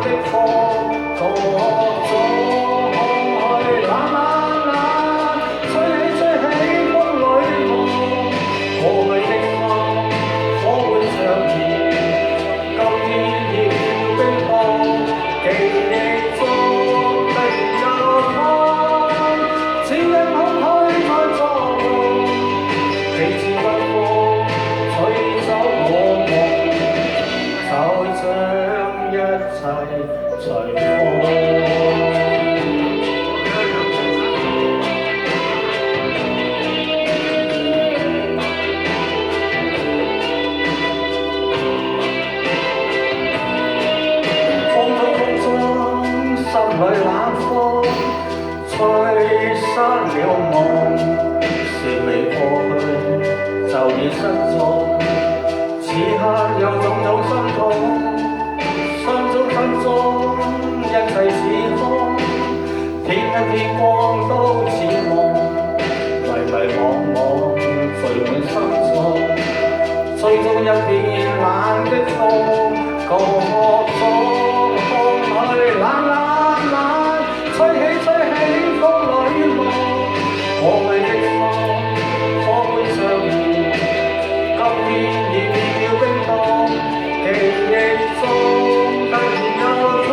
的風，各種空虛冷冷冷，吹起吹起風裏夢，過去的心火會上燃，今天要冰凍，記憶中突然有風，只因空虛在作弄，彼此不放，吹走我夢，就將一切隨風。風中心裏冷風，吹失了夢，是未過去就已失蹤。此刻有種種心痛，心中分鐘一切似空，天一天光都似夢，迷迷惘惘聚滿心中，吹中一片冷的風，各種空虛冷冷冷，吹起吹起風裏夢，過去的心火會上燃，今天已變了冰凍，記憶中突然有風，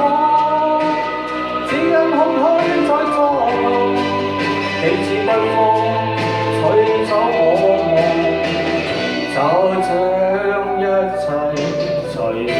只因空虛在作弄，彼此不放，吹走我夢，就將一切隨風。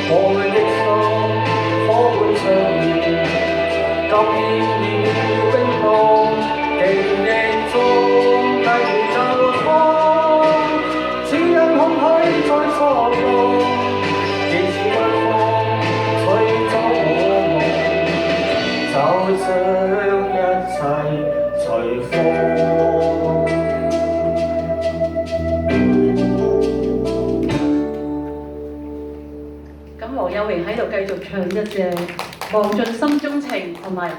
過去的心，火會上燃，今天已變了冰凍，記憶中突然有風，只因空虛在作弄，彼此不放，吹走我夢，就將一切隨風。黃有榮喺度繼續唱一隻《忘盡心中情》同埋。